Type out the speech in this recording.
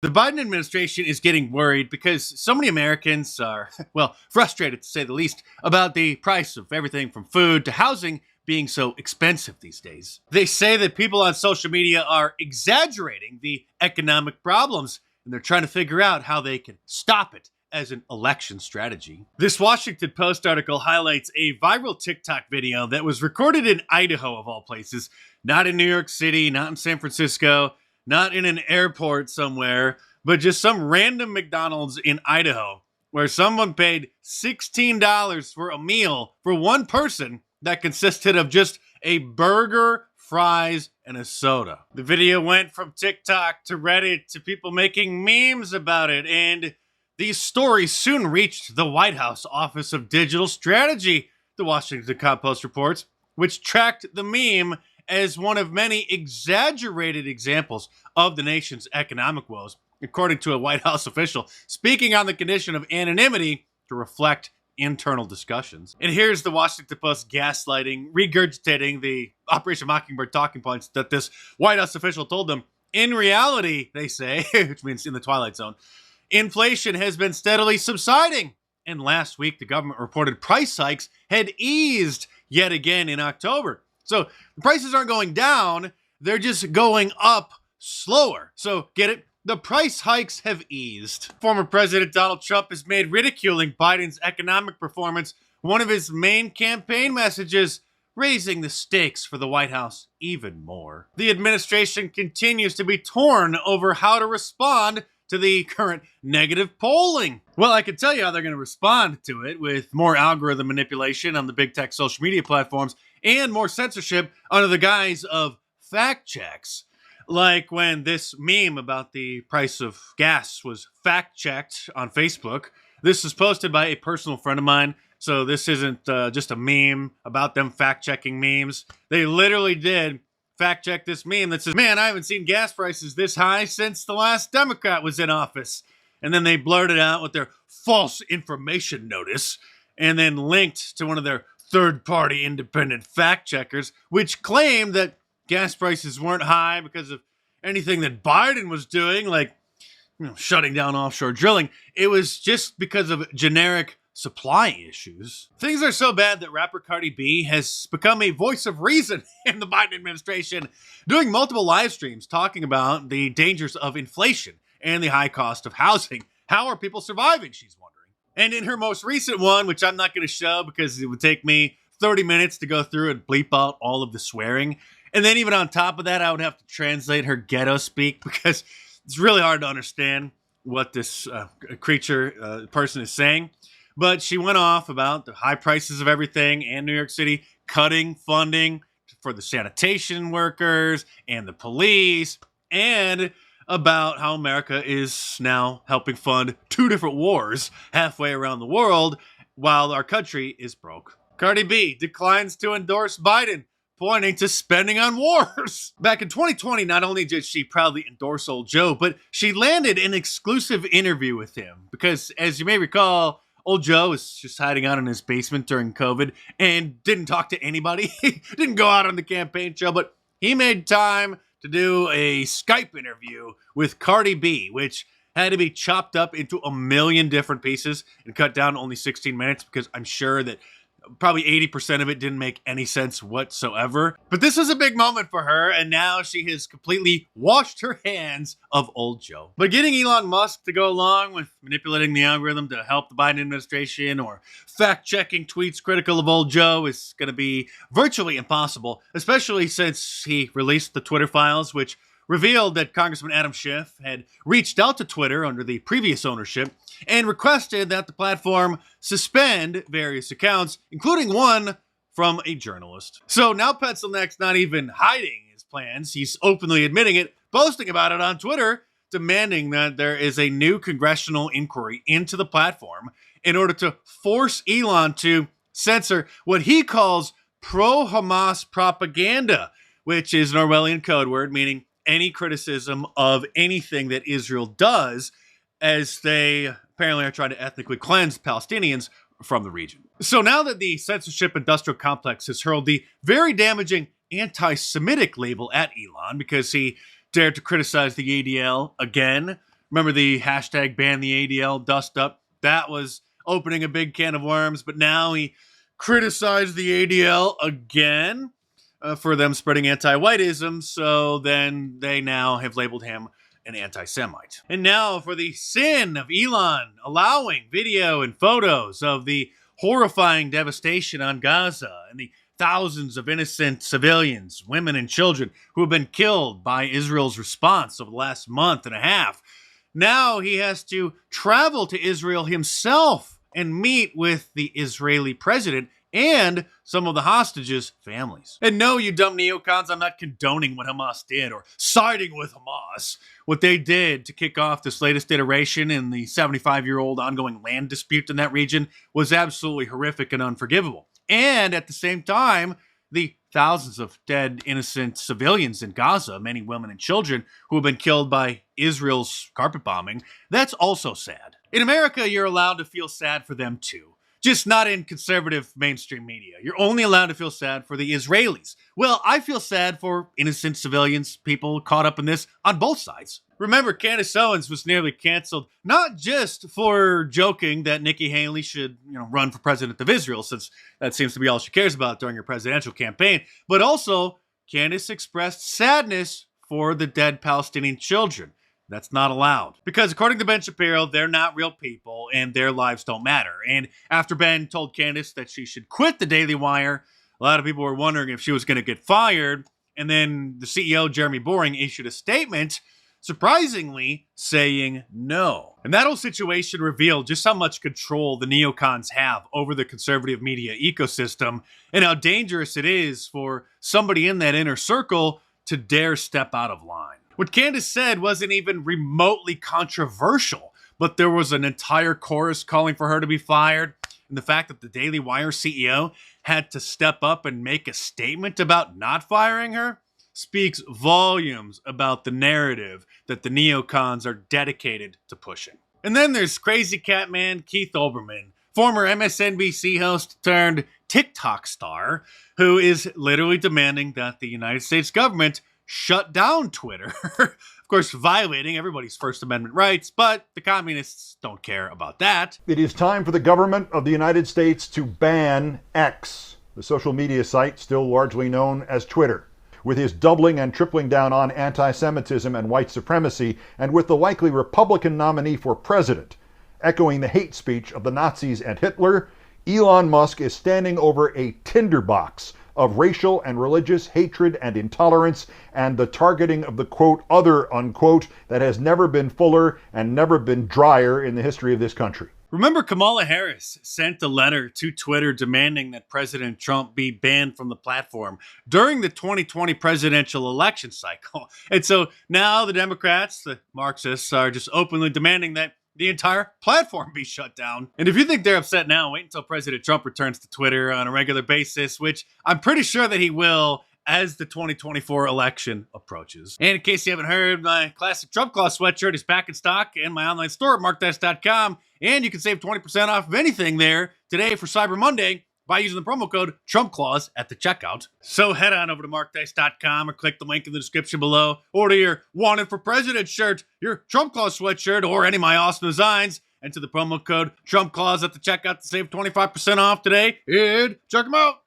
The Biden administration is getting worried because so many Americans are, well, frustrated to say the least about the price of everything from food to housing being so expensive these days. They say that people on social media are exaggerating the economic problems and they're trying to figure out how they can stop it as an election strategy. This Washington Post article highlights a viral TikTok video that was recorded in Idaho, of all places, not in New York City, not in San Francisco, not in an airport somewhere, but just some random McDonald's in Idaho, where someone paid $16 for a meal for one person that consisted of just a burger, fries, and a soda. The video went from TikTok to Reddit to people making memes about it, and these stories soon reached the White House Office of Digital Strategy, the Washington Post reports, which tracked the meme as one of many exaggerated examples of the nation's economic woes, according to a White House official speaking on the condition of anonymity to reflect internal discussions. And here's the Washington Post gaslighting, regurgitating the Operation Mockingbird talking points that this White House official told them. In reality, they say, which means in the Twilight Zone, inflation has been steadily subsiding. And last week, the government reported price hikes had eased yet again in October. So the prices aren't going down, they're just going up slower. So get it? The price hikes have eased. Former President Donald Trump has made ridiculing Biden's economic performance one of his main campaign messages, raising the stakes for the White House even more. The administration continues to be torn over how to respond to the current negative polling. Well, I can tell you how they're going to respond to it, with more algorithm manipulation on the big tech social media platforms and more censorship under the guise of fact checks. Like when this meme about the price of gas was fact checked on Facebook. This is posted by a personal friend of mine, so this isn't just a meme about them fact checking memes. They literally did fact check this meme that says, "Man, I haven't seen gas prices this high since the last Democrat was in office." And then they blurted out with their false information notice and then linked to one of their third-party independent fact checkers, which claimed that gas prices weren't high because of anything that Biden was doing, like shutting down offshore drilling. It was just because of generic supply issues. Things are so bad that rapper Cardi B has become a voice of reason in the Biden administration, doing multiple live streams talking about the dangers of inflation and the high cost of housing. How are people surviving, she's wondering. And in her most recent one, which I'm not going to show because it would take me 30 minutes to go through and bleep out all of the swearing, and then even on top of that, I would have to translate her ghetto speak because it's really hard to understand what this person is saying. But she went off about the high prices of everything and New York City cutting funding for the sanitation workers and the police, and about how America is now helping fund 2 different wars halfway around the world while our country is broke. Cardi B declines to endorse Biden, pointing to spending on wars. Back in 2020, not only did she proudly endorse old Joe, but she landed an exclusive interview with him because, as you may recall, old Joe was just hiding out in his basement during COVID and didn't talk to anybody. He didn't go out on the campaign trail, but he made time to do a Skype interview with Cardi B, which had to be chopped up into a million different pieces and cut down to only 16 minutes because I'm sure that probably 80% of it didn't make any sense whatsoever. But this was a big moment for her, and now she has completely washed her hands of old Joe. But getting Elon Musk to go along with manipulating the algorithm to help the Biden administration or fact-checking tweets critical of old Joe is going to be virtually impossible, especially since he released the Twitter files, which revealed that Congressman Adam Schiff had reached out to Twitter under the previous ownership and requested that the platform suspend various accounts, including one from a journalist. So now Pencilneck's not even hiding his plans. He's openly admitting it, posting about it on Twitter, demanding that there is a new congressional inquiry into the platform in order to force Elon to censor what he calls pro-Hamas propaganda, which is an Orwellian code word meaning any criticism of anything that Israel does, as they apparently are trying to ethnically cleanse Palestinians from the region. So now that the censorship industrial complex has hurled the very damaging anti-Semitic label at Elon because he dared to criticize the ADL again Remember the hashtag ban the ADL dust up? That was opening a big can of worms, but now he criticized the ADL again for them spreading anti-whiteism, so then they now have labeled him an anti-Semite. And now for the sin of Elon allowing video and photos of the horrifying devastation on Gaza and the thousands of innocent civilians, women and children who have been killed by Israel's response over the last month and a half. Now he has to travel to Israel himself and meet with the Israeli president and some of the hostages' families. And no, you dumb neocons, I'm not condoning what Hamas did or siding with Hamas. What they did to kick off this latest iteration in the 75-year-old ongoing land dispute in that region was absolutely horrific and unforgivable. And at the same time, the thousands of dead innocent civilians in Gaza, many women and children who have been killed by Israel's carpet bombing, that's also sad. In America, you're allowed to feel sad for them too. Just not in conservative mainstream media. You're only allowed to feel sad for the Israelis. Well, I feel sad for innocent civilians, people caught up in this on both sides. Remember, Candace Owens was nearly canceled, not just for joking that Nikki Haley should, run for president of Israel, since that seems to be all she cares about during her presidential campaign, but also Candace expressed sadness for the dead Palestinian children. That's not allowed. Because according to Ben Shapiro, they're not real people and their lives don't matter. And after Ben told Candace that she should quit the Daily Wire, a lot of people were wondering if she was going to get fired. And then the CEO, Jeremy Boring, issued a statement, surprisingly saying no. And that whole situation revealed just how much control the neocons have over the conservative media ecosystem and how dangerous it is for somebody in that inner circle to dare step out of line. What Candace said wasn't even remotely controversial, but there was an entire chorus calling for her to be fired. And the fact that the Daily Wire CEO had to step up and make a statement about not firing her speaks volumes about the narrative that the neocons are dedicated to pushing. And then there's crazy cat man Keith Olbermann, former MSNBC host turned TikTok star, who is literally demanding that the United States government shut down Twitter. Of course, violating everybody's First Amendment rights, but the communists don't care about that. It is time for the government of the United States to ban X, the social media site still largely known as Twitter. With his doubling and tripling down on anti-Semitism and white supremacy, and with the likely Republican nominee for president echoing the hate speech of the Nazis and Hitler, Elon Musk is standing over a tinderbox of racial and religious hatred and intolerance, and the targeting of the, quote, other, unquote, that has never been fuller and never been drier in the history of this country. Remember, Kamala Harris sent a letter to Twitter demanding that President Trump be banned from the platform during the 2020 presidential election cycle. And so now the Democrats, the Marxists, are just openly demanding that the entire platform be shut down. And if you think they're upset now, wait until President Trump returns to Twitter on a regular basis, which I'm pretty sure that he will as the 2024 election approaches. And in case you haven't heard, my classic Trump Claw sweatshirt is back in stock in my online store at markdice.com. And you can save 20% off of anything there today for Cyber Monday by using the promo code TrumpClaws at the checkout. So head on over to markdice.com or click the link in the description below. Order your Wanted for President shirt, your Trump Claws sweatshirt, or any of my awesome designs. Enter the promo code TrumpClaws at the checkout to save 25% off today. And check them out.